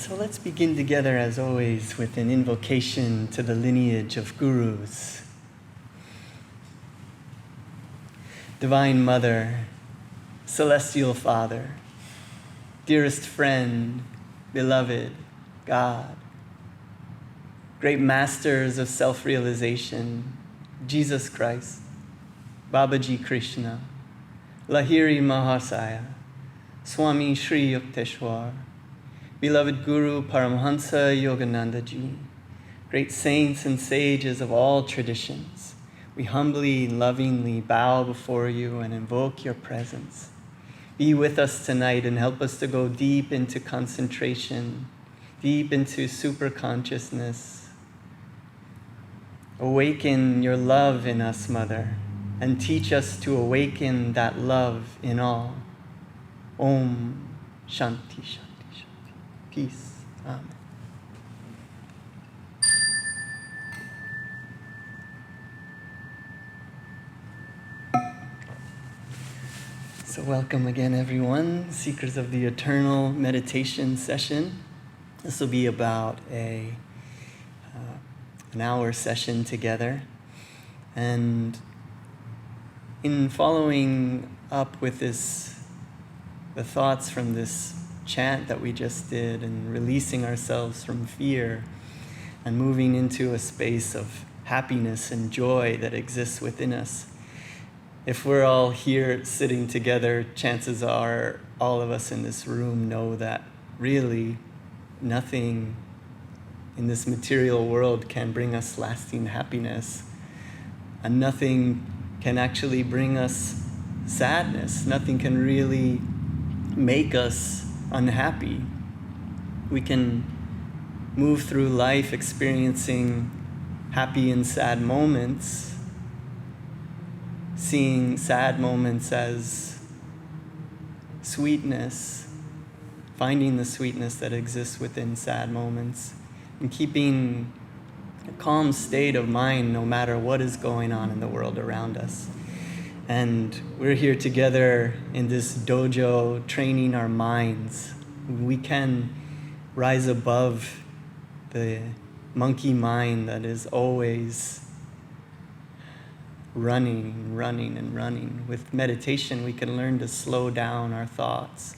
So let's begin together, as always, with an invocation to the lineage of gurus. Divine Mother, Celestial Father, dearest friend, beloved God, great masters of self-realization, Jesus Christ, Babaji Krishna, Lahiri Mahasaya, Swami Sri Yukteswar, beloved Guru Paramhansa Yogananda Ji, great saints and sages of all traditions, we humbly and lovingly bow before you and invoke your presence. Be with us tonight and help us to go deep into concentration, deep into super consciousness. Awaken your love in us, Mother, and teach us to awaken that love in all. Om Shanti Shanti. Peace. Amen. So welcome again, everyone. Seekers of the Eternal meditation session. This will be about an hour session together. And in following up with the thoughts from this chant that we just did and releasing ourselves from fear and moving into a space of happiness and joy that exists within us. If we're all here sitting together, chances are all of us in this room know that really nothing in this material world can bring us lasting happiness, and nothing can actually bring us sadness. Nothing can really make us unhappy. We can move through life experiencing happy and sad moments, seeing sad moments as sweetness, finding the sweetness that exists within sad moments, and keeping a calm state of mind no matter what is going on in the world around us. And we're here together in this dojo training our minds. We can rise above the monkey mind that is always running. With meditation, we can learn to slow down our thoughts.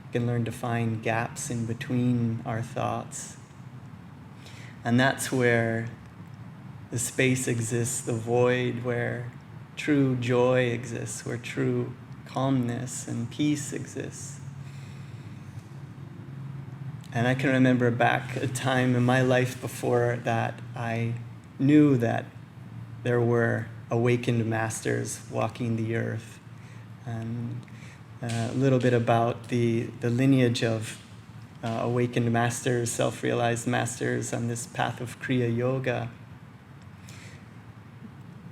We can learn to find gaps in between our thoughts. And that's where the space exists, the void where true joy exists, where true calmness and peace exists. And I can remember back a time in my life before that I knew that there were awakened masters walking the earth. And a little bit about the lineage of awakened masters, self-realized masters on this path of Kriya Yoga.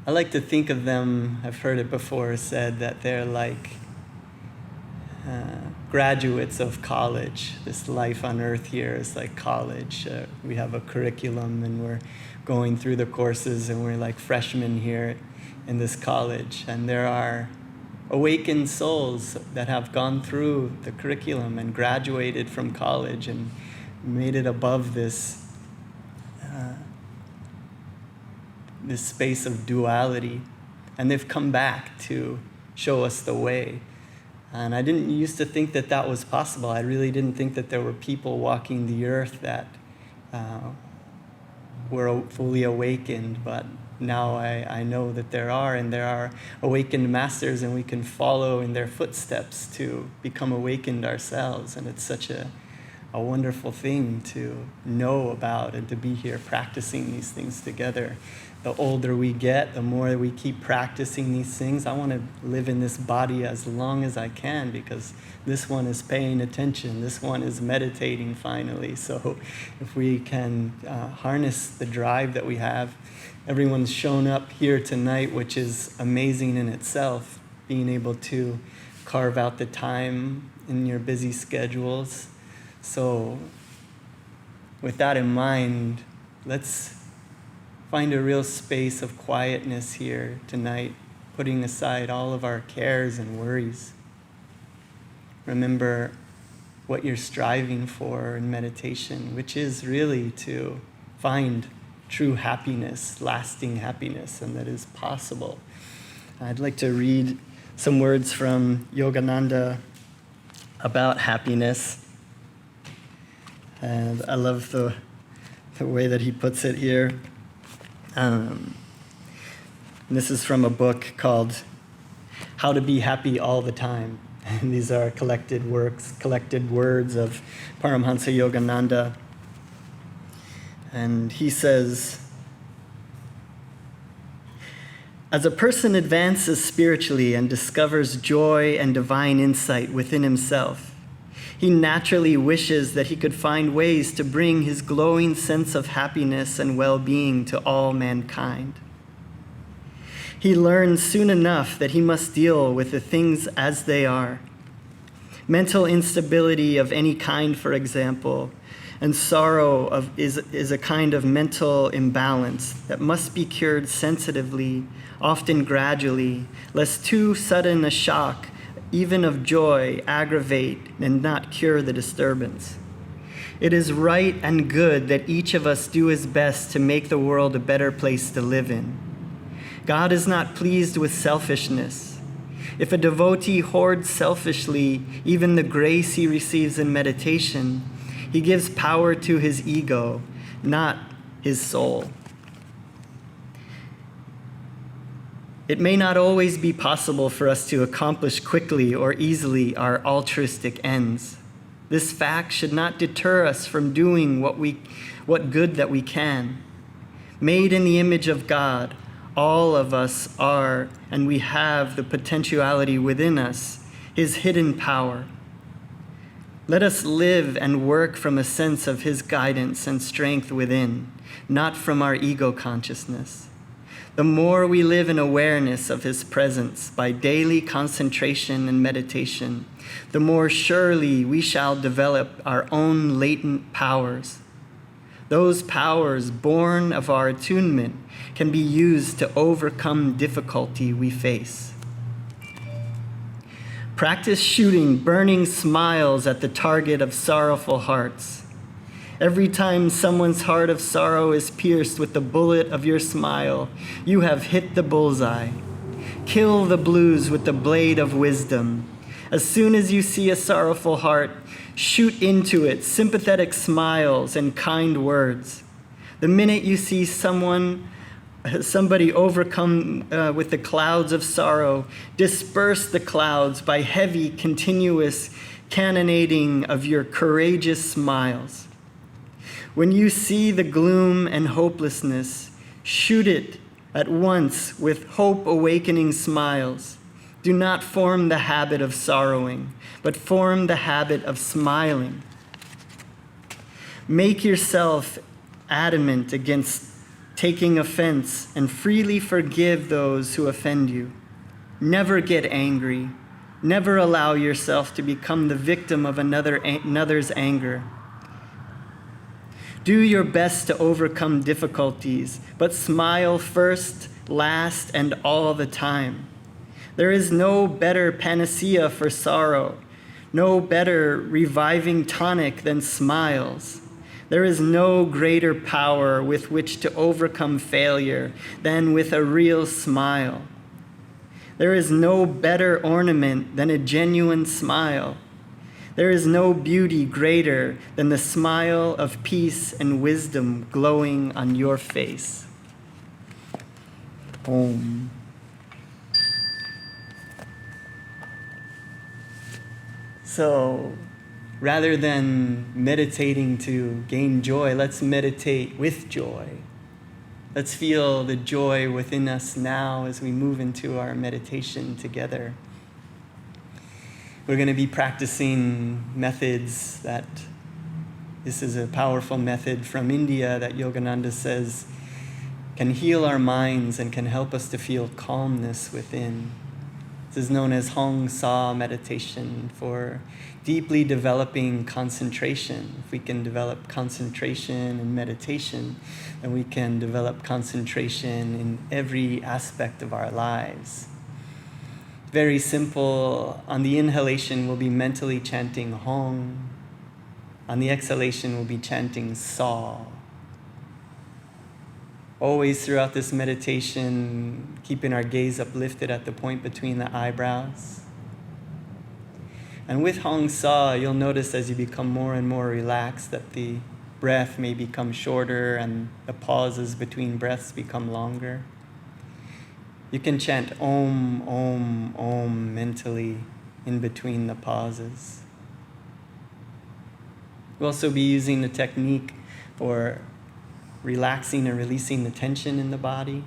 I like to think of them, I've heard it before said, that they're like graduates of college. This life on earth here is like college. We have a curriculum and we're going through the courses and we're like freshmen here in this college. And there are awakened souls that have gone through the curriculum and graduated from college and made it above this space of duality, and they've come back to show us the way. And I didn't used to think that that was possible. I really didn't think that there were people walking the earth that were fully awakened, but now I know that there are, and there are awakened masters, and we can follow in their footsteps to become awakened ourselves. And it's such a wonderful thing to know about and to be here practicing these things together. The older we get, the more we keep practicing these things. I want to live in this body as long as I can because this one is paying attention. This one is meditating finally. So if we can harness the drive that we have, everyone's shown up here tonight, which is amazing in itself, being able to carve out the time in your busy schedules. So with that in mind, let's find a real space of quietness here tonight, putting aside all of our cares and worries. Remember, what you're striving for in meditation, which is really to find true happiness, lasting happiness, and that is possible. I'd like to read some words from Yogananda about happiness. And I love the way that he puts it here. This is from a book called How to Be Happy All the Time. And these are collected words of Paramhansa Yogananda. And he says, as a person advances spiritually and discovers joy and divine insight within himself, he naturally wishes that he could find ways to bring his glowing sense of happiness and well-being to all mankind. He learns soon enough that he must deal with the things as they are. Mental instability of any kind, for example, and sorrow is a kind of mental imbalance that must be cured sensitively, often gradually, lest too sudden a shock, even of joy, aggravate and not cure the disturbance. It is right and good that each of us do his best to make the world a better place to live in. God is not pleased with selfishness. If a devotee hoards selfishly even the grace he receives in meditation, he gives power to his ego, not his soul. It may not always be possible for us to accomplish quickly or easily our altruistic ends. This fact should not deter us from doing what good that we can. Made in the image of God, all of us are, and we have the potentiality within us, his hidden power. Let us live and work from a sense of his guidance and strength within, not from our ego consciousness. The more we live in awareness of his presence by daily concentration and meditation, the more surely we shall develop our own latent powers. Those powers born of our attunement can be used to overcome difficulty we face. Practice shooting burning smiles at the target of sorrowful hearts. Every time someone's heart of sorrow is pierced with the bullet of your smile, you have hit the bullseye. Kill the blues with the blade of wisdom. As soon as you see a sorrowful heart, shoot into it sympathetic smiles and kind words. The minute you see somebody overcome with the clouds of sorrow, disperse the clouds by heavy, continuous cannonading of your courageous smiles. When you see the gloom and hopelessness, shoot it at once with hope-awakening smiles. Do not form the habit of sorrowing, but form the habit of smiling. Make yourself adamant against taking offense and freely forgive those who offend you. Never get angry. Never allow yourself to become the victim of another's anger. Do your best to overcome difficulties, but smile first, last, and all the time. There is no better panacea for sorrow, no better reviving tonic than smiles. There is no greater power with which to overcome failure than with a real smile. There is no better ornament than a genuine smile. There is no beauty greater than the smile of peace and wisdom glowing on your face. Om. So, rather than meditating to gain joy, let's meditate with joy. Let's feel the joy within us now as we move into our meditation together. We're going to be practicing methods this is a powerful method from India that Yogananda says can heal our minds and can help us to feel calmness within. This is known as hong-sau meditation for deeply developing concentration. If we can develop concentration in meditation, then we can develop concentration in every aspect of our lives. Very simple. On the inhalation, we'll be mentally chanting Hong, On the exhalation, we'll be chanting Sa. Always throughout this meditation, keeping our gaze uplifted at the point between the eyebrows. And with hong-sau, you'll notice as you become more and more relaxed that the breath may become shorter and the pauses between breaths become longer. You can chant Om, Om, Om mentally in between the pauses. We'll also be using the technique for relaxing and releasing the tension in the body,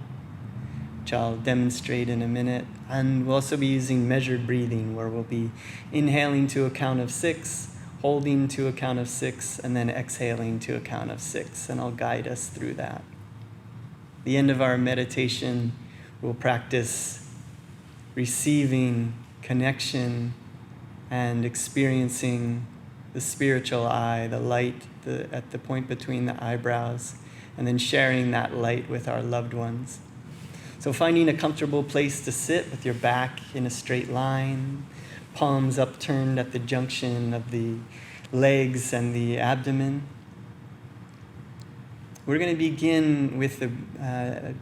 which I'll demonstrate in a minute. And we'll also be using measured breathing, where we'll be inhaling to a count of 6, holding to a count of 6, and then exhaling to a count of 6. And I'll guide us through that. At the end of our meditation, we'll practice receiving connection and experiencing the spiritual eye, the light at the point between the eyebrows, and then sharing that light with our loved ones. So finding a comfortable place to sit with your back in a straight line, palms upturned at the junction of the legs and the abdomen. We're going to begin with an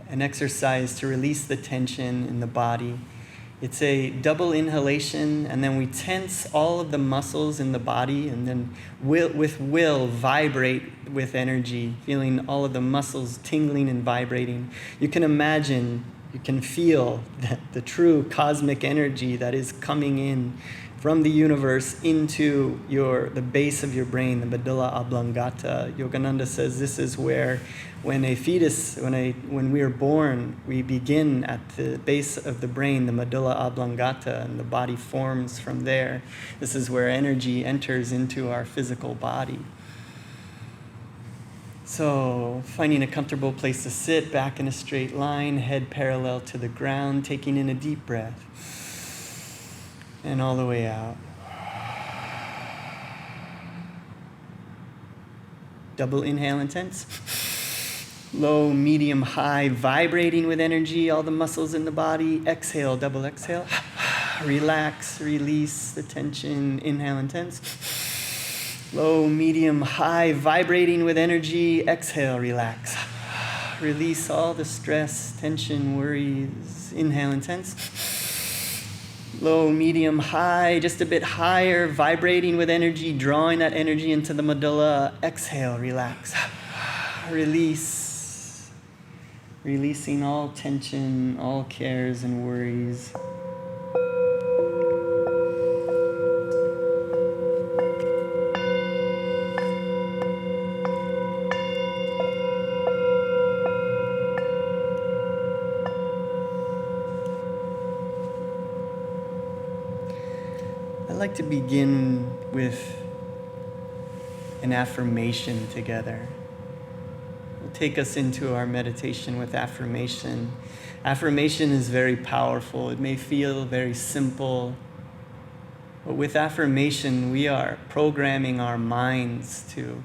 exercise to release the tension in the body. It's a double inhalation, and then we tense all of the muscles in the body, and then with will vibrate with energy, feeling all of the muscles tingling and vibrating. You can imagine, you can feel the true cosmic energy that is coming in from the universe into the base of your brain, the medulla oblongata. Yogananda says this is where, when we are born, we begin at the base of the brain, the medulla oblongata, and the body forms from there. This is where energy enters into our physical body. So, finding a comfortable place to sit, back in a straight line, head parallel to the ground, taking in a deep breath. And all the way out. Double inhale intense. Low, medium, high, vibrating with energy, all the muscles in the body. Exhale, double exhale. Relax, release the tension. Inhale intense. Low, medium, high, vibrating with energy. Exhale, relax. Release all the stress, tension, worries. Inhale intense. Low, medium, high, just a bit higher, vibrating with energy, drawing that energy into the medulla. Exhale, relax. Release. Releasing all tension, all cares and worries. I'd like to begin with an affirmation together. We'll take us into our meditation with affirmation. Affirmation is very powerful. It may feel very simple, but with affirmation, we are programming our minds to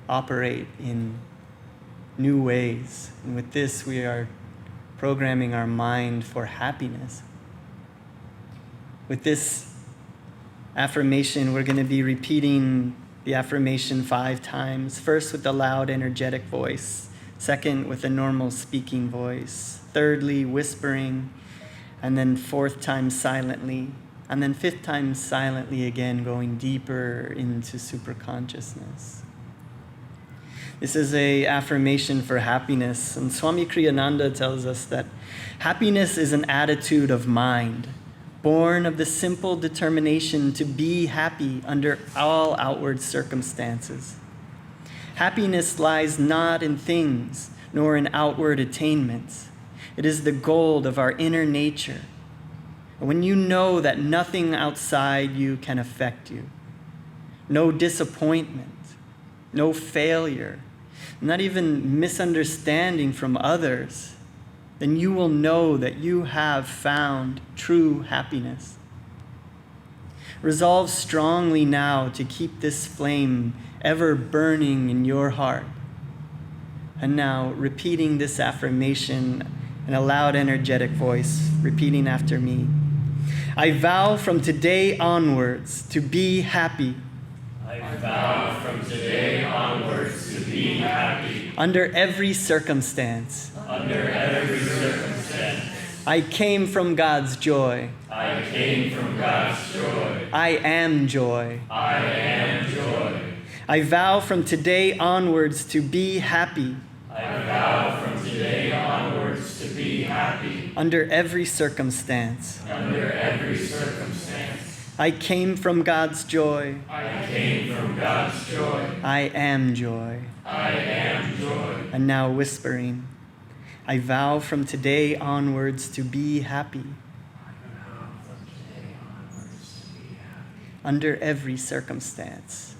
operate in new ways. And with this, we are programming our mind for happiness. With this affirmation, we're going to be repeating the affirmation 5 times. First with a loud, energetic voice. Second with a normal speaking voice. Thirdly, whispering. And then 4th time silently. And then 5th time silently again, going deeper into superconsciousness. This is an affirmation for happiness. And Swami Kriyananda tells us that happiness is an attitude of mind, born of the simple determination to be happy under all outward circumstances. Happiness lies not in things, nor in outward attainments. It is the gold of our inner nature. When you know that nothing outside you can affect you, no disappointment, no failure, not even misunderstanding from others, then you will know that you have found true happiness. Resolve strongly now to keep this flame ever burning in your heart. And now, repeating this affirmation in a loud, energetic voice, repeating after me. I vow from today onwards to be happy. I vow from today onwards to be happy. Under every circumstance. Under every circumstance. I came from God's joy. I came from God's joy. I am joy. I am joy. I vow from today onwards to be happy. I vow from today onwards to be happy. Under every circumstance. Under every circumstance. I came from God's joy. I came from God's joy. I am joy. I am joy. And now whispering, I vow from today onwards to be happy. Under every circumstance.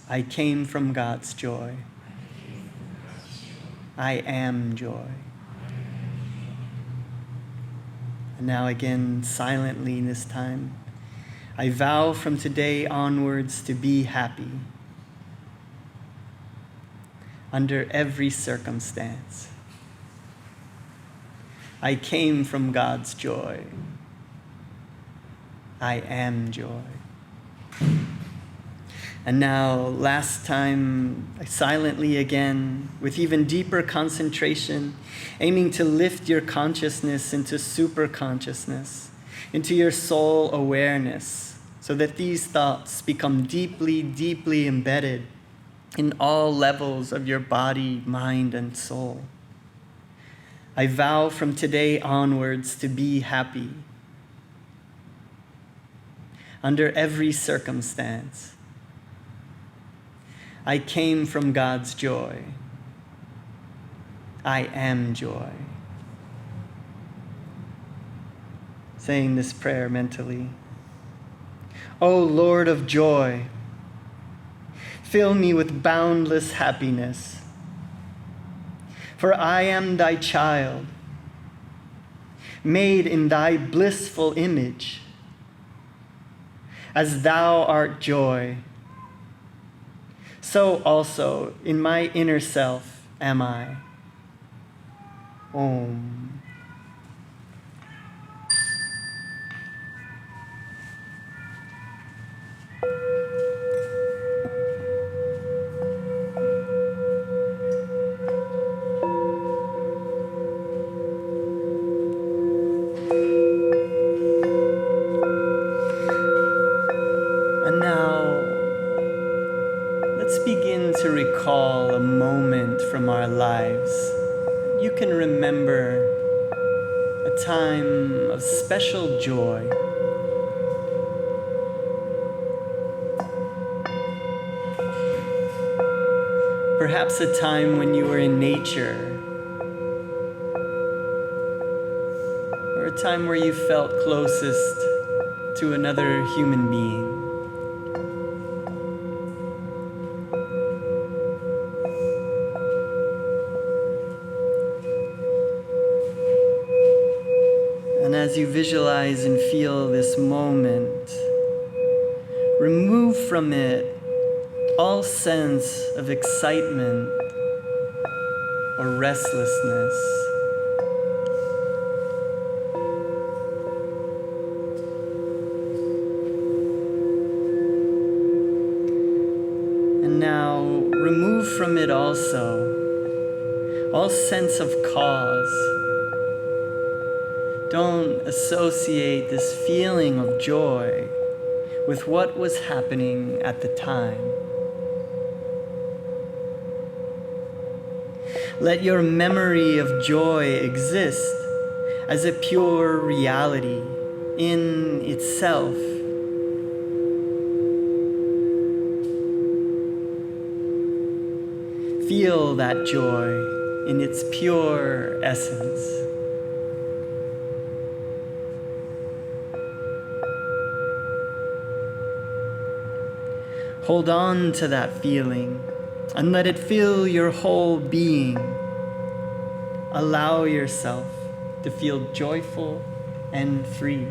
I came from God's joy. I am joy. And now again, silently this time, I vow from today onwards to be happy. Under every circumstance. I came from God's joy. I am joy. And now, last time, silently again, with even deeper concentration, aiming to lift your consciousness into super consciousness, into your soul awareness, so that these thoughts become deeply, deeply embedded in all levels of your body, mind, and soul. I vow from today onwards to be happy. Under every circumstance. I came from God's joy. I am joy. Saying this prayer mentally. O Lord of joy, fill me with boundless happiness, for I am thy child, made in thy blissful image. As thou art joy, so also in my inner self am I. Om. And now, let's begin to recall a moment from our lives. You can remember a time of special joy. Perhaps a time when you were in nature, or a time where you felt closest to another human being. And as you visualize and feel this moment, remove from it all sense of excitement or restlessness. And now remove from it also all sense of cause. Don't associate this feeling of joy with what was happening at the time. Let your memory of joy exist as a pure reality in itself. Feel that joy in its pure essence. Hold on to that feeling and let it fill your whole being. Allow yourself to feel joyful and free.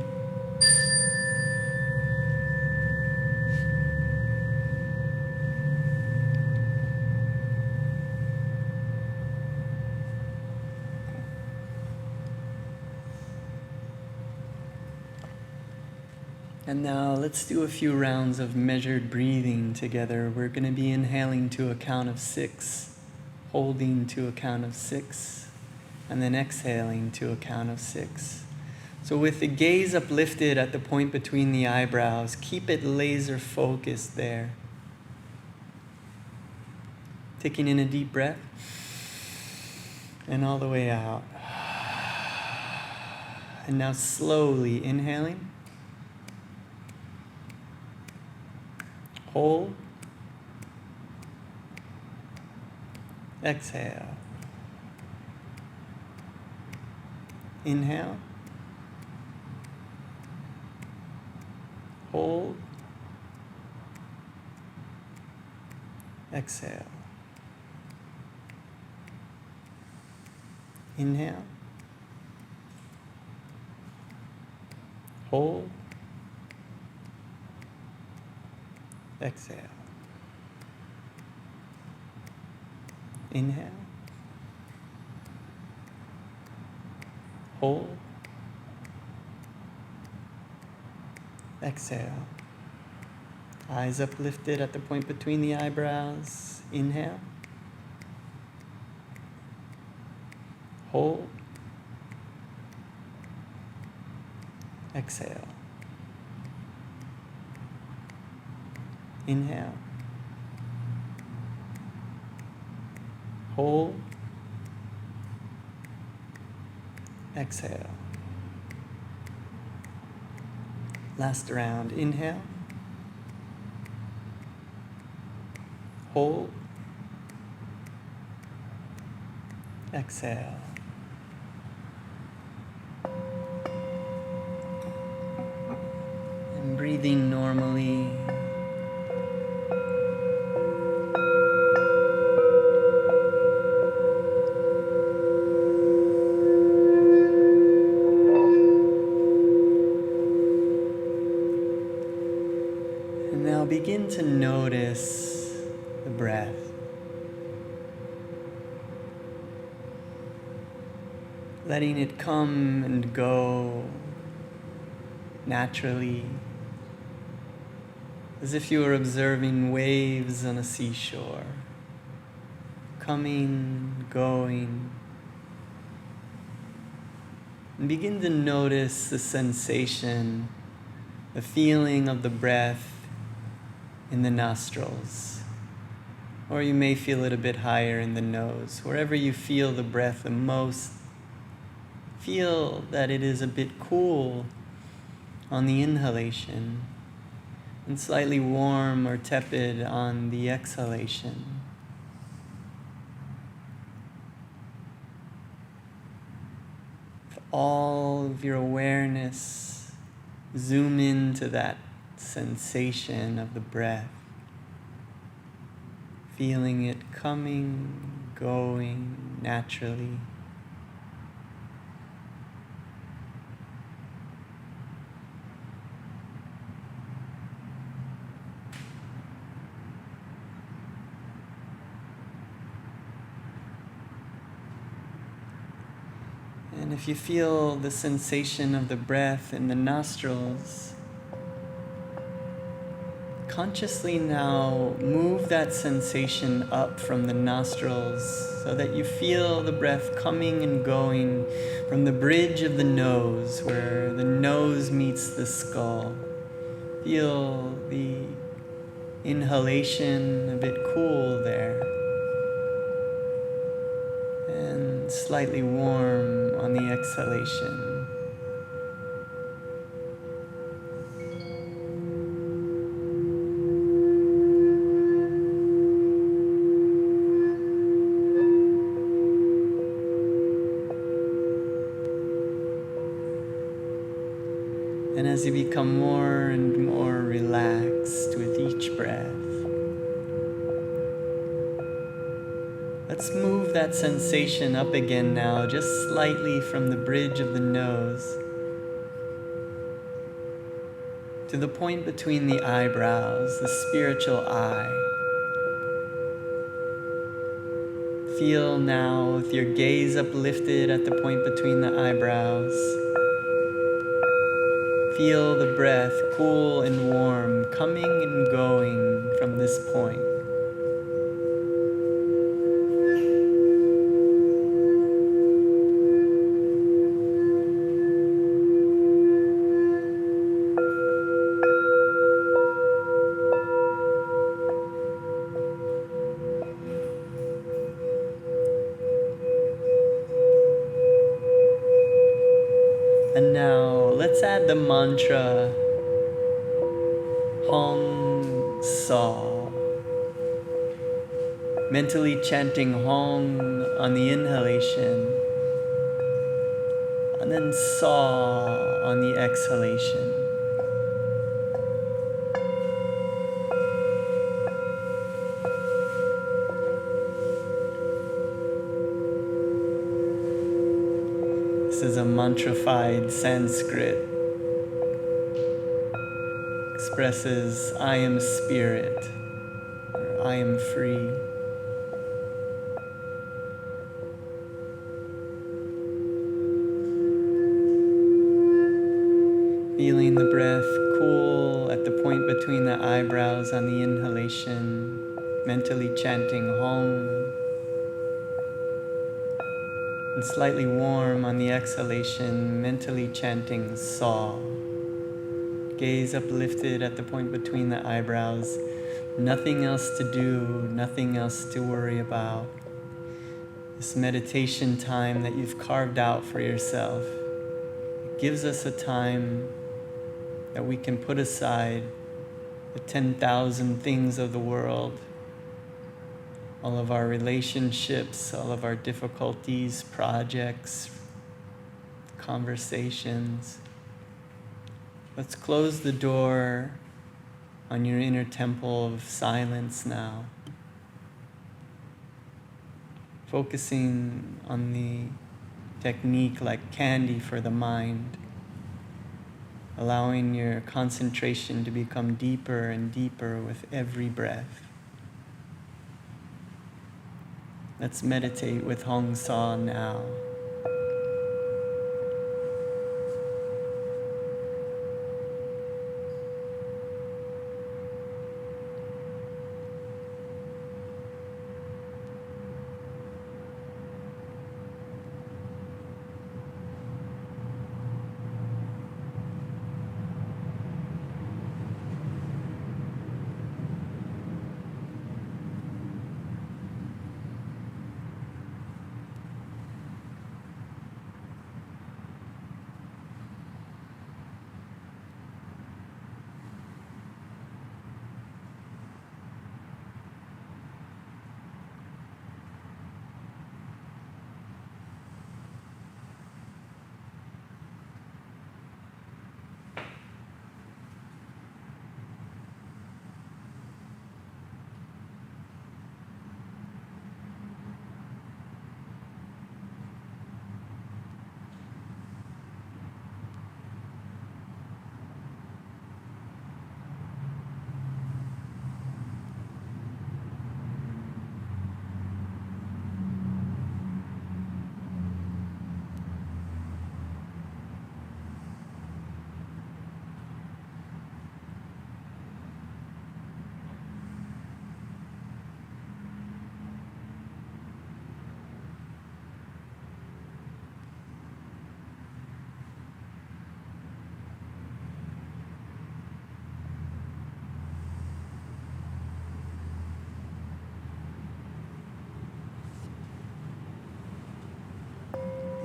And now let's do a few rounds of measured breathing together. We're going to be inhaling to a count of 6, holding to a count of 6, and then exhaling to a count of 6. So with the gaze uplifted at the point between the eyebrows, keep it laser focused there. Taking in a deep breath, and all the way out. And now slowly inhaling. Hold. Exhale. Inhale. Hold. Exhale. Inhale. Hold. Exhale. Inhale. Hold. Exhale. Eyes uplifted at the point between the eyebrows. Inhale. Hold. Exhale. Inhale. Hold. Exhale. Last round. Inhale. Hold. Exhale. And breathing normally. And now begin to notice the breath. Letting it come and go naturally, as if you were observing waves on a seashore, coming, going. And begin to notice the sensation, the feeling of the breath in the nostrils. Or you may feel it a bit higher in the nose. Wherever you feel the breath the most, feel that it is a bit cool on the inhalation and slightly warm or tepid on the exhalation. With all of your awareness, zoom into that sensation of the breath, feeling it coming, going naturally. And if you feel the sensation of the breath in the nostrils, consciously now move that sensation up from the nostrils so that you feel the breath coming and going from the bridge of the nose, where the nose meets the skull. Feel the inhalation a bit cool there, and slightly warm on the exhalation. And as you become more and more relaxed with each breath, let's move that sensation up again now, just slightly from the bridge of the nose to the point between the eyebrows, the spiritual eye. Feel now with your gaze uplifted at the point between the eyebrows. Feel the breath, cool and warm, coming and going from this point. And now let's add the mantra hong-sau. Mentally chanting hong on the inhalation, and then saw on the exhalation. This is a mantrified Sanskrit. Expresses I am spirit, or I am free. Feeling the breath cool at the point between the eyebrows on the inhalation, mentally chanting hong, and slightly warm on the exhalation, mentally chanting saw. Gaze uplifted at the point between the eyebrows. Nothing else to do, nothing else to worry about. This meditation time that you've carved out for yourself, it gives us a time that we can put aside the 10,000 things of the world, all of our relationships, all of our difficulties, projects, conversations. Let's close the door on your inner temple of silence now, focusing on the technique like candy for the mind, allowing your concentration to become deeper and deeper with every breath. Let's meditate with hong-sau now.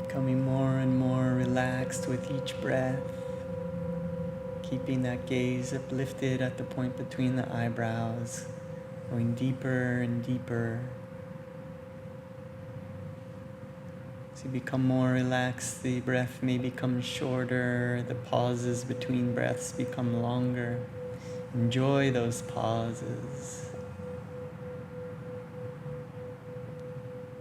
Becoming more and more relaxed with each breath, keeping that gaze uplifted at the point between the eyebrows, going deeper and deeper. As you become more relaxed, the breath may become shorter, the pauses between breaths become longer. Enjoy those pauses.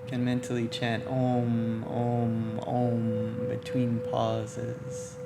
You can mentally chant Om, Om, Om between pauses.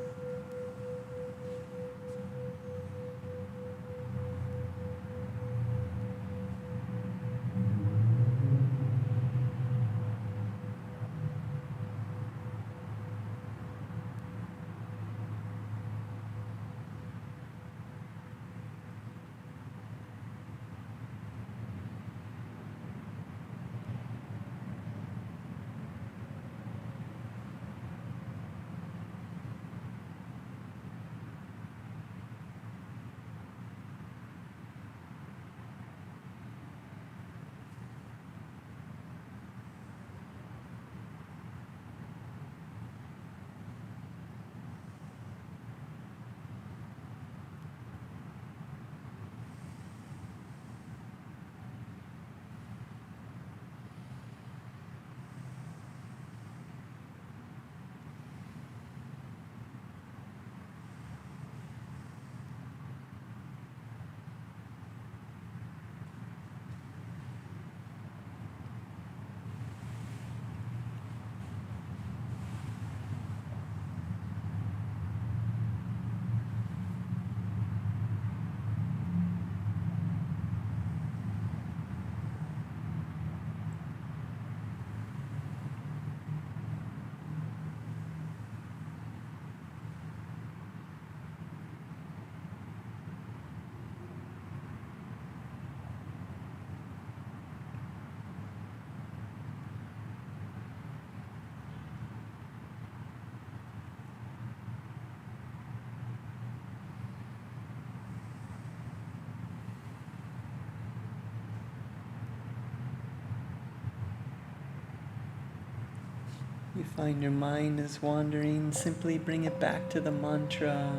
You find your mind is wandering, simply bring it back to the mantra.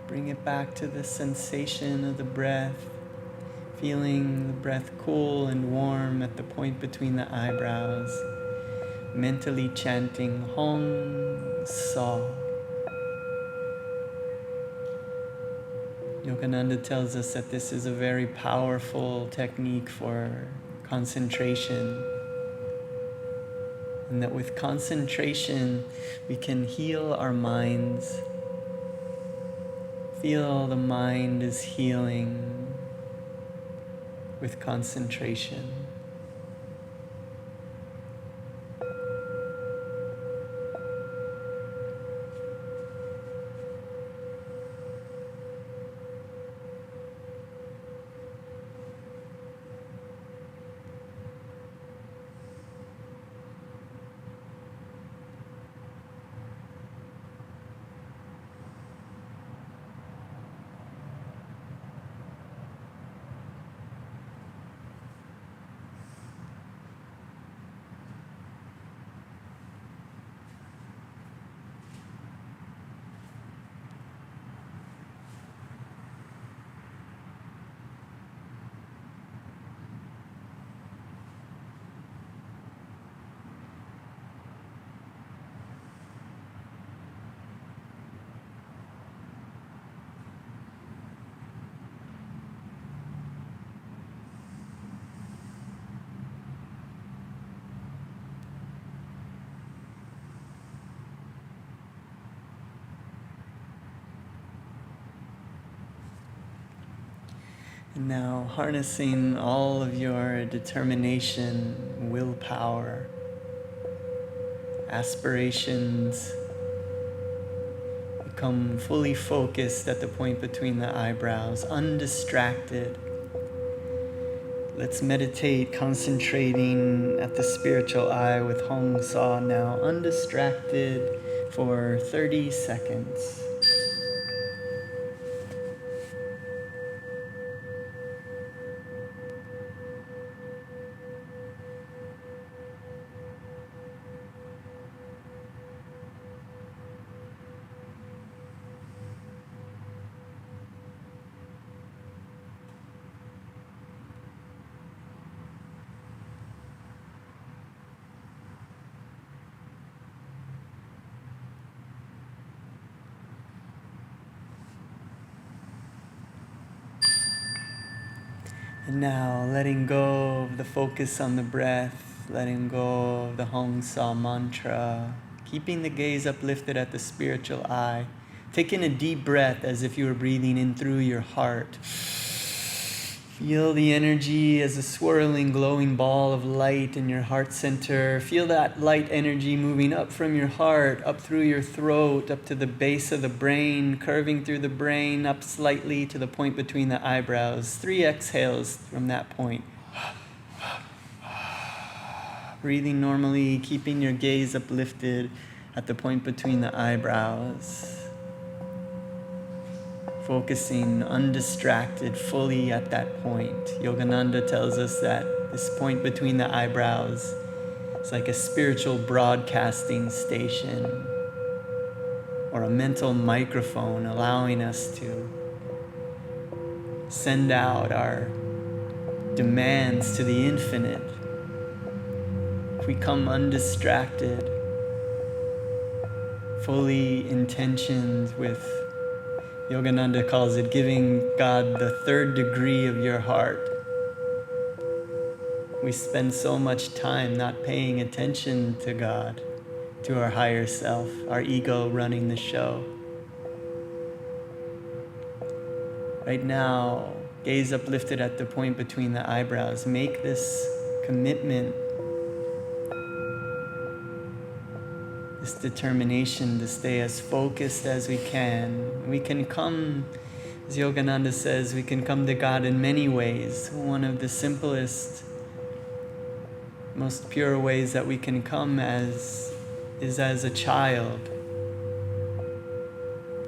Bring it back to the sensation of the breath, feeling the breath cool and warm at the point between the eyebrows, mentally chanting hong-sau. Yogananda tells us that this is a very powerful technique for concentration, and that with concentration we can heal our minds. Feel the mind is healing with concentration. And now, harnessing all of your determination, willpower, aspirations, become fully focused at the point between the eyebrows, undistracted. Let's meditate, concentrating at the spiritual eye with hong-sau now, undistracted for 30 seconds. And now, letting go of the focus on the breath, letting go of the hong-sau mantra, keeping the gaze uplifted at the spiritual eye, taking a deep breath as if you were breathing in through your heart. Feel the energy as a swirling, glowing ball of light in your heart center. Feel that light energy moving up from your heart, up through your throat, up to the base of the brain, curving through the brain, up slightly to the point between the eyebrows. 3 exhales from that point. Breathing normally, keeping your gaze uplifted at the point between the eyebrows. Focusing undistracted fully at that point. Yogananda tells us that this point between the eyebrows is like a spiritual broadcasting station or a mental microphone allowing us to send out our demands to the infinite. If we come undistracted, fully intentioned with, Yogananda calls it giving God the 3rd degree of your heart. We spend so much time not paying attention to God, to our higher self, our ego running the show. Right now, gaze uplifted at the point between the eyebrows. Make this commitment, this determination to stay as focused as we can. We can come, as Yogananda says, we can come to God in many ways. One of the simplest, most pure ways that we can come is as a child.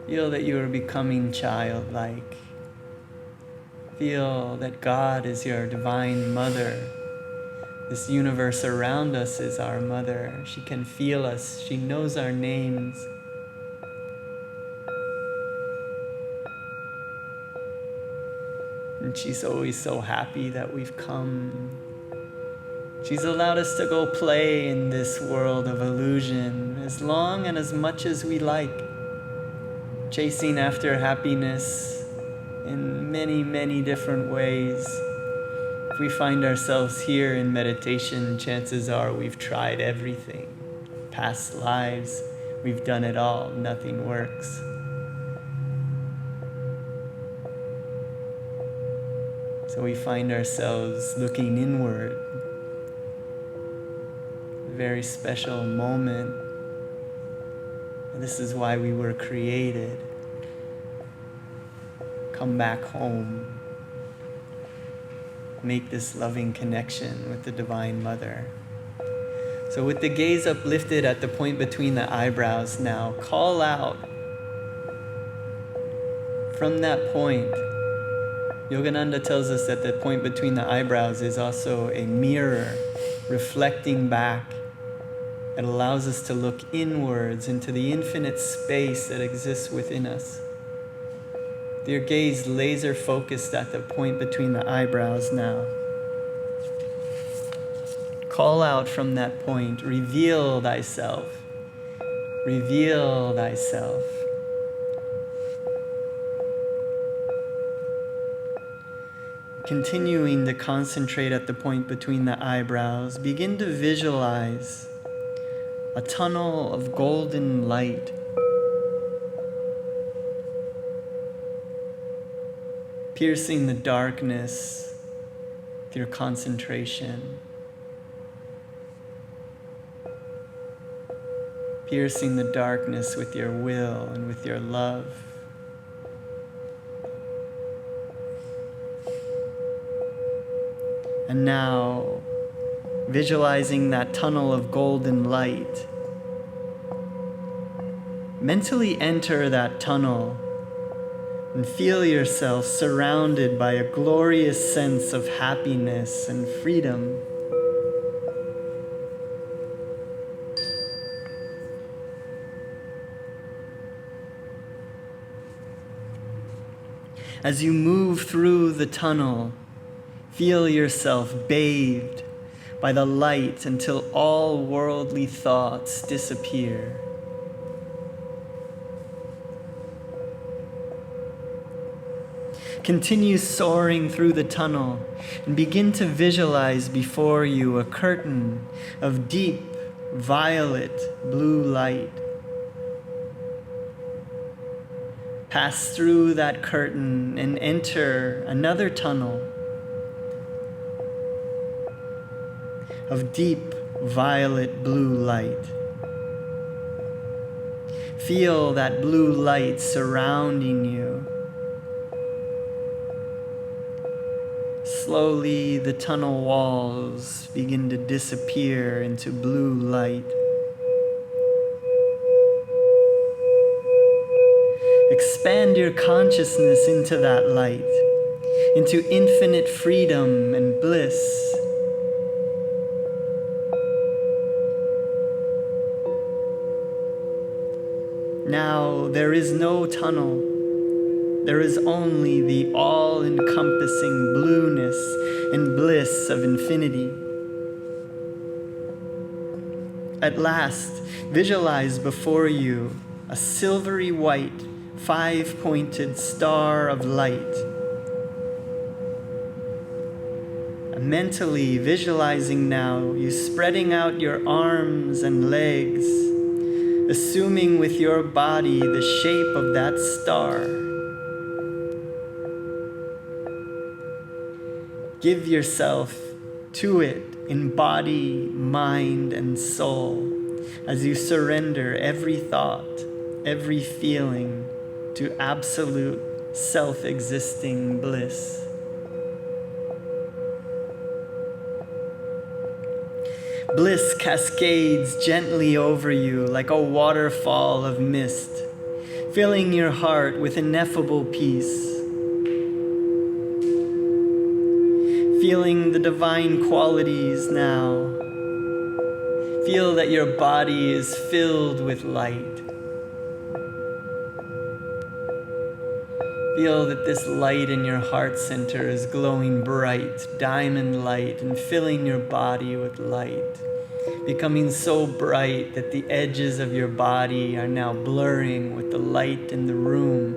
Feel that you are becoming childlike. Feel that God is your divine mother, This universe around us is our mother. She can feel us. She knows our names. And she's always so happy that we've come. She's allowed us to go play in this world of illusion as long and as much as we like, chasing after happiness in many, many different ways. If we find ourselves here in meditation, chances are we've tried everything. Past lives, we've done it all. Nothing works. So we find ourselves looking inward. A very special moment. And this is why we were created. Come back home. Make this loving connection with the Divine Mother. So with the gaze uplifted at the point between the eyebrows now, call out from that point. Yogananda tells us that the point between the eyebrows is also a mirror reflecting back. It allows us to look inwards into the infinite space that exists within us. Your gaze laser focused at the point between the eyebrows now. Call out from that point, reveal thyself. Reveal thyself. Continuing to concentrate at the point between the eyebrows, begin to visualize a tunnel of golden light piercing the darkness with your concentration, piercing the darkness with your will and with your love. And now, visualizing that tunnel of golden light, mentally enter that tunnel and feel yourself surrounded by a glorious sense of happiness and freedom. As you move through the tunnel, feel yourself bathed by the light until all worldly thoughts disappear. Continue soaring through the tunnel and begin to visualize before you a curtain of deep violet blue light. Pass through that curtain and enter another tunnel of deep violet blue light. Feel that blue light surrounding you. Slowly, the tunnel walls begin to disappear into blue light. Expand your consciousness into that light, into infinite freedom and bliss. Now, there is no tunnel. There is only the all-encompassing blueness and bliss of infinity. At last, visualize before you a silvery white, 5-pointed star of light. Mentally visualizing now you spreading out your arms and legs, assuming with your body the shape of that star. Give yourself to it in body, mind, and soul as you surrender every thought, every feeling to absolute self-existing bliss. Bliss cascades gently over you like a waterfall of mist, filling your heart with ineffable peace. feeling the divine qualities now. Feel that your body is filled with light. Feel that this light in your heart center is glowing bright, diamond light, and filling your body with light. Becoming so bright that the edges of your body are now blurring with the light in the room.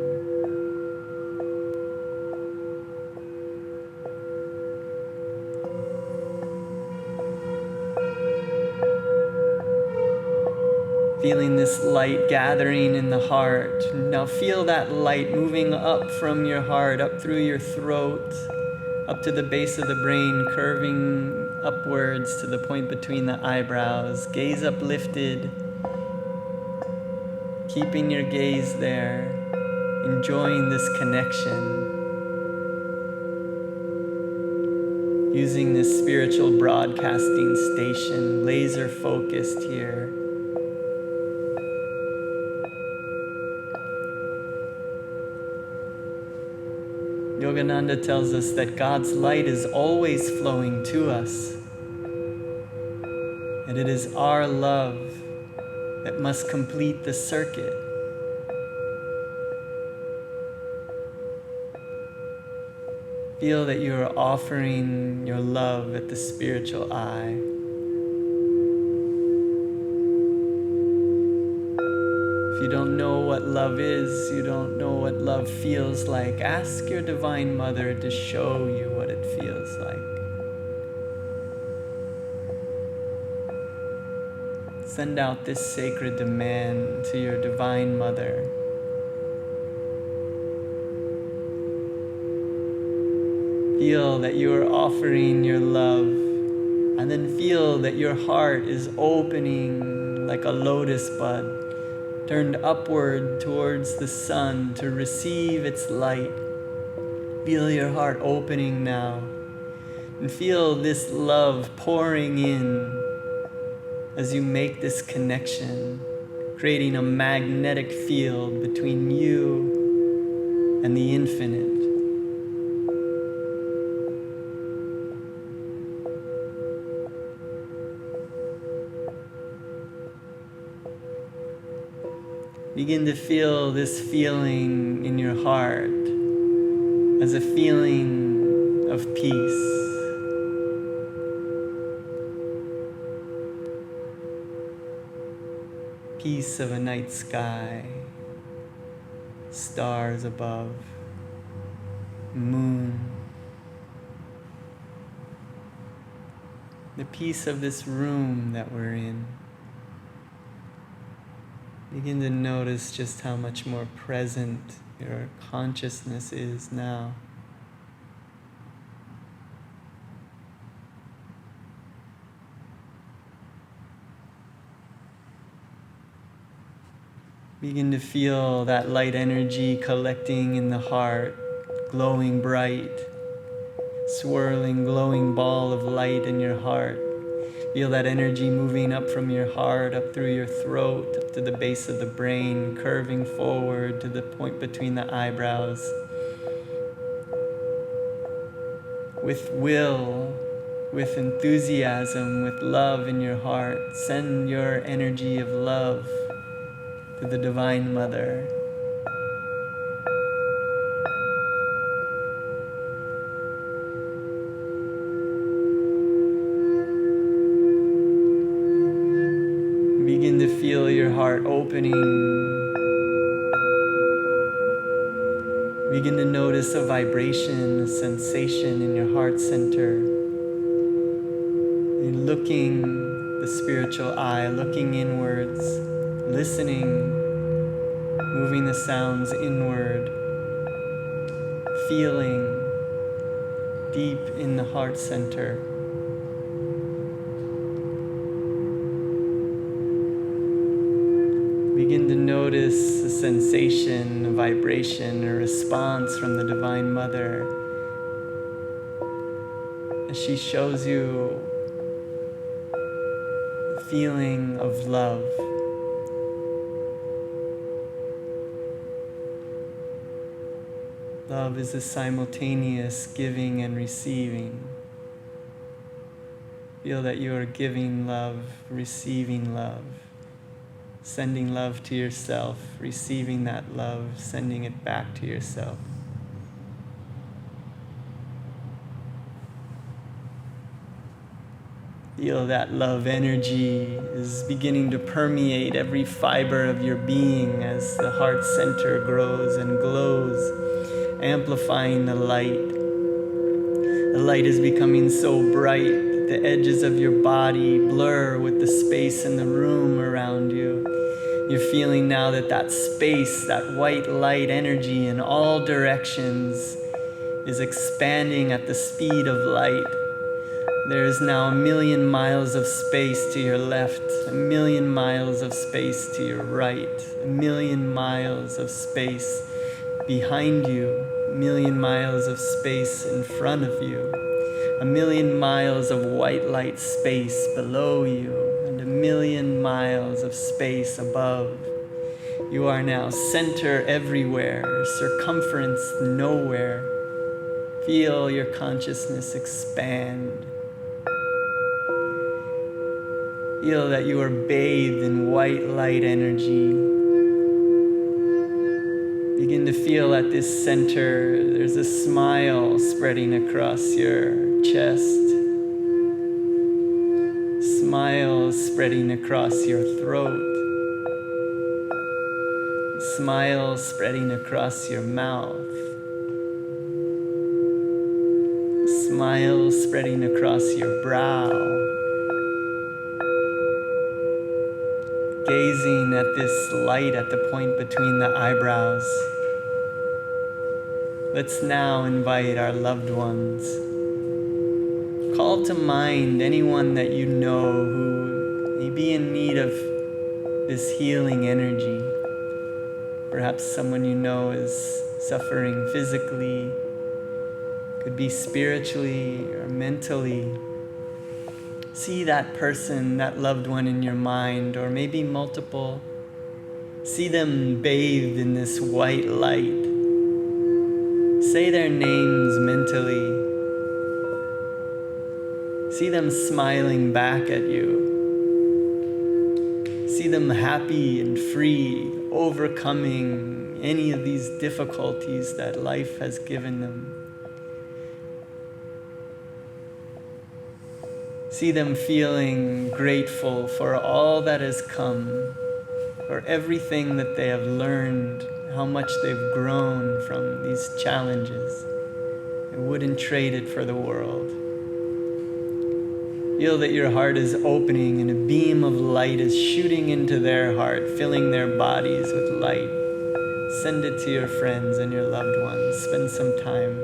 Feeling this light gathering in the heart. Now feel that light moving up from your heart, up through your throat, up to the base of the brain, curving upwards to the point between the eyebrows. Gaze uplifted, keeping your gaze there, enjoying this connection. Using this spiritual broadcasting station, laser focused here. Yogananda tells us that God's light is always flowing to us, and it is our love that must complete the circuit. Feel that you are offering your love at the spiritual eye. If you don't know what love is, you don't know what love feels like, ask your Divine Mother to show you what it feels like. Send out this sacred demand to your Divine Mother. Feel that you are offering your love, and then feel that your heart is opening like a lotus bud, turned upward towards the sun to receive its light. Feel your heart opening now, and feel this love pouring in as you make this connection, creating a magnetic field between you and the infinite. Begin to feel this feeling in your heart as a feeling of peace. Peace of a night sky, stars above, moon. The peace of this room that we're in. Begin to notice just how much more present your consciousness is now. Begin to feel that light energy collecting in the heart, glowing bright, swirling, glowing ball of light in your heart. Feel that energy moving up from your heart, up through your throat, up to the base of the brain, curving forward to the point between the eyebrows. With will, with enthusiasm, with love in your heart, send your energy of love to the Divine Mother. Begin to feel your heart opening. Begin to notice a vibration, a sensation in your heart center. And looking the spiritual eye, looking inwards, listening, moving the sounds inward, feeling deep in the heart center. Begin to notice a sensation, a vibration, a response from the Divine Mother as she shows you a feeling of love. Love is a simultaneous giving and receiving. Feel that you are giving love, receiving love, sending love to yourself, receiving that love, sending it back to yourself. Feel that love energy is beginning to permeate every fiber of your being as the heart center grows and glows, amplifying the light. The light is becoming so bright that the edges of your body blur with the space in the room around you. You're feeling now that that space, that white light energy in all directions is expanding at the speed of light. There is now 1,000,000 miles of space to your left, 1,000,000 miles of space to your right, 1,000,000 miles of space behind you, 1,000,000 miles of space in front of you, 1,000,000 miles of white light space below you, and 1,000,000 miles of space above. You are now center everywhere, circumference nowhere. Feel your consciousness expand. Feel that you are bathed in white light energy. Begin to feel at this center, there's a smile spreading across your chest. Smile spreading across your throat. Smile spreading across your mouth. Smile spreading across your brow. Gazing at this light at the point between the eyebrows. Let's now invite our loved ones. Call to mind anyone that you know who may be in need of this healing energy. Perhaps someone you know is suffering physically, could be spiritually or mentally. See that person, that loved one in your mind, or maybe multiple. See them bathed in this white light. Say their names mentally. See them smiling back at you. See them happy and free, overcoming any of these difficulties that life has given them. See them feeling grateful for all that has come, for everything that they have learned, how much they've grown from these challenges. I wouldn't trade it for the world. Feel that your heart is opening and a beam of light is shooting into their heart, filling their bodies with light. Send it to your friends and your loved ones. Spend some time.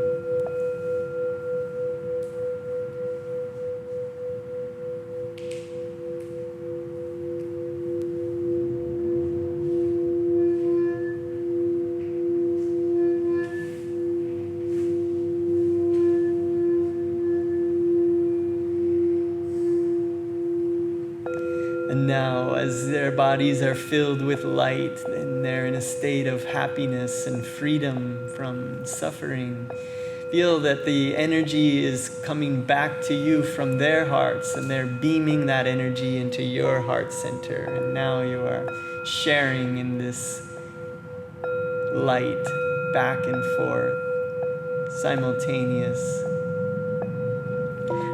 And now, as their bodies are filled with light and they're in a state of happiness and freedom from suffering, feel that the energy is coming back to you from their hearts and they're beaming that energy into your heart center. And now you are sharing in this light back and forth, simultaneous.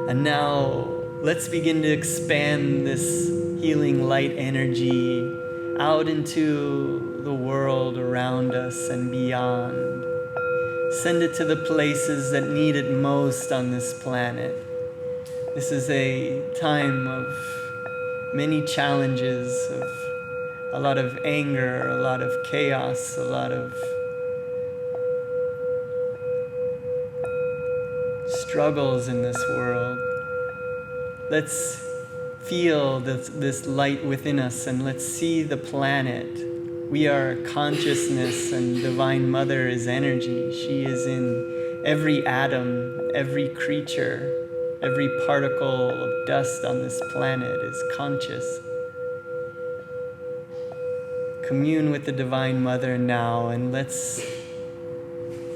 And now let's begin to expand this healing light energy out into the world around us and beyond. Send it to the places that need it most on this planet. This is a time of many challenges, of a lot of anger, a lot of chaos, a lot of struggles in this world. Let's feel this light within us and let's see the planet. We are consciousness and Divine Mother is energy. She is in every atom, every creature, every particle of dust on this planet is conscious. Commune with the Divine Mother now and let's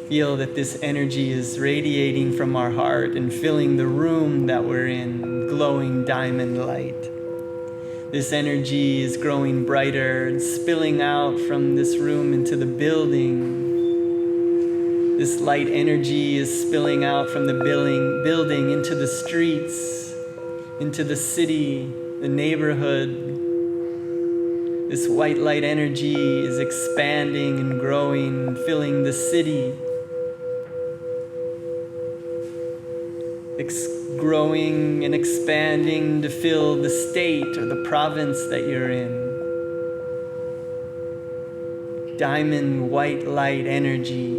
feel that this energy is radiating from our heart and filling the room that we're in, glowing diamond light. This energy is growing brighter and spilling out from this room into the building. This light energy is spilling out from the building into the streets, into the city, the neighborhood. This white light energy is expanding and growing, filling the city. Growing and expanding to fill the state or the province that you're in. Diamond white light energy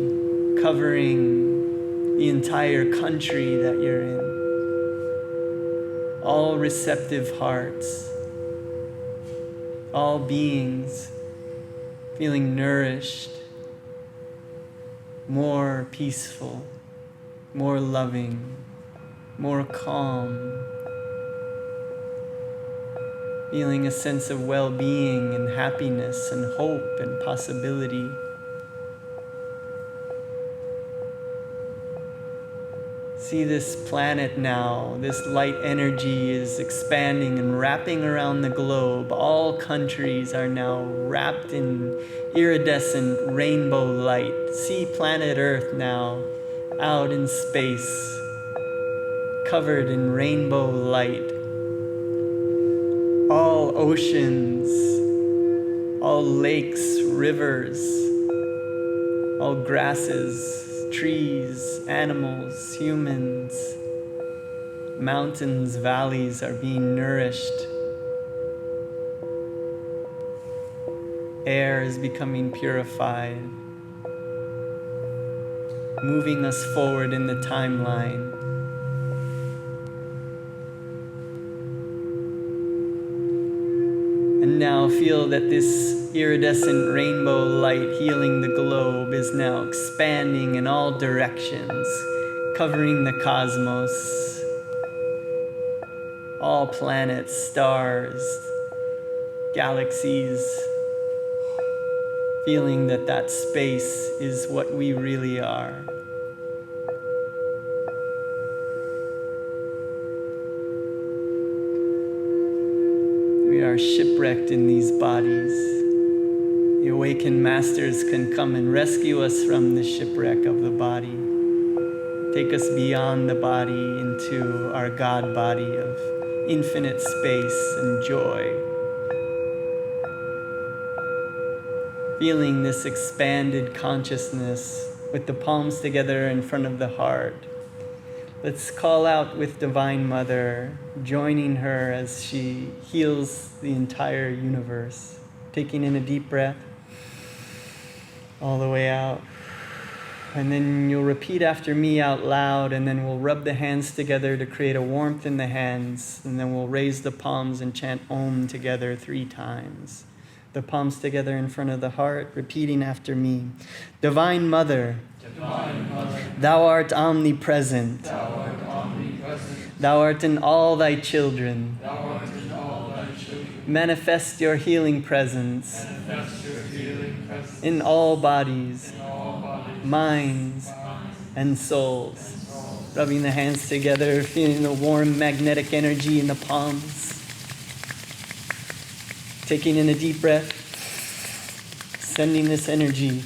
covering the entire country that you're in. All receptive hearts, all beings feeling nourished, more peaceful, more loving, more calm, feeling a sense of well-being and happiness and hope and possibility. See this planet now, this light energy is expanding and wrapping around the globe. All countries are now wrapped in iridescent rainbow light. See planet Earth now, out in space, covered in rainbow light. All oceans, all lakes, rivers, all grasses, trees, animals, humans, mountains, valleys are being nourished. Air is becoming purified, moving us forward in the timeline. And now feel that this iridescent rainbow light healing the globe is now expanding in all directions, covering the cosmos, all planets, stars, galaxies, feeling that that space is what we really are. We are shipwrecked in these bodies. The awakened masters can come and rescue us from the shipwreck of the body. Take us beyond the body into our God body of infinite space and joy. Feeling this expanded consciousness with the palms together in front of the heart. Let's call out with Divine Mother, joining her as she heals the entire universe. Taking in a deep breath, all the way out. And then you'll repeat after me out loud, and then we'll rub the hands together to create a warmth in the hands, and then we'll raise the palms and chant Om together 3 times. The palms together in front of the heart, repeating after me. Divine Mother, Thou art omnipresent. Thou art in all thy children. Manifest your healing presence in all bodies, minds, and souls. Rubbing the hands together, feeling the warm magnetic energy in the palms. Taking in a deep breath, sending this energy.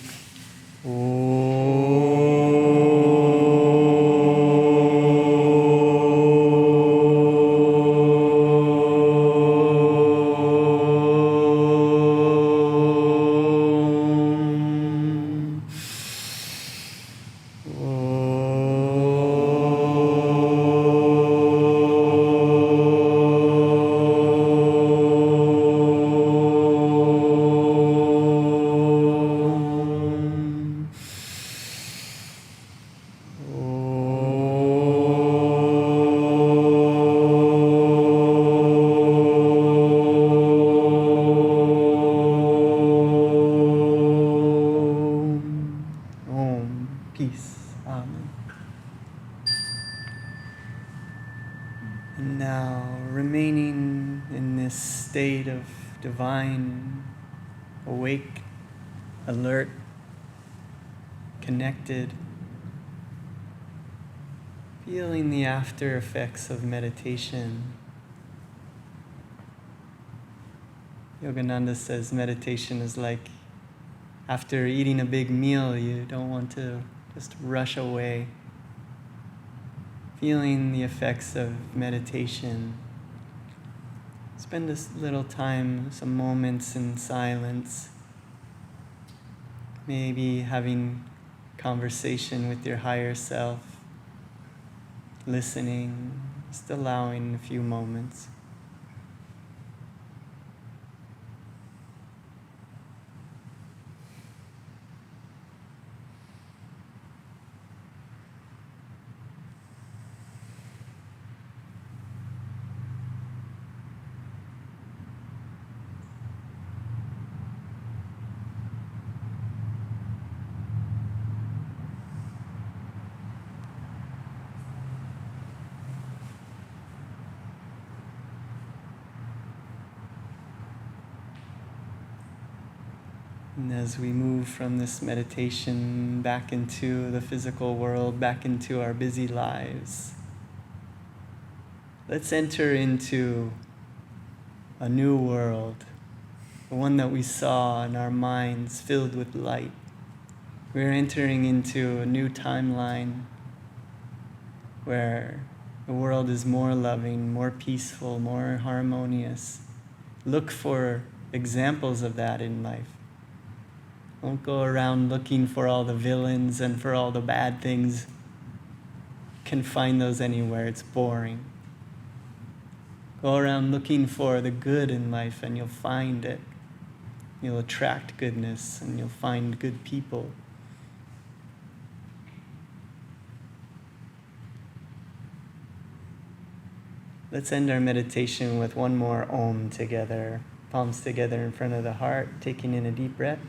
And now, remaining in this state of divine, awake, alert, connected, Feeling the after effects of meditation. Yogananda says meditation is like after eating a big meal, you don't want to just rush away. Feeling the effects of meditation. Spend a little time, some moments in silence. Maybe having conversation with your higher self. Listening, just allowing a few moments. And as we move from this meditation back into the physical world, back into our busy lives, let's enter into a new world, the one that we saw in our minds filled with light. We're entering into a new timeline where the world is more loving, more peaceful, more harmonious. Look for examples of that in life. Don't go around looking for all the villains and for all the bad things. You can find those anywhere. It's boring. Go around looking for the good in life and you'll find it. You'll attract goodness and you'll find good people. Let's end our meditation with one more Om together. Palms together in front of the heart, taking in a deep breath.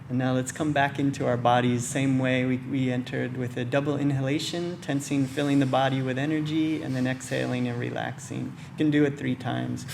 And now let's come back into our bodies, same way we entered, with a double inhalation, tensing, filling the body with energy, and then exhaling and relaxing. You can do it 3 times.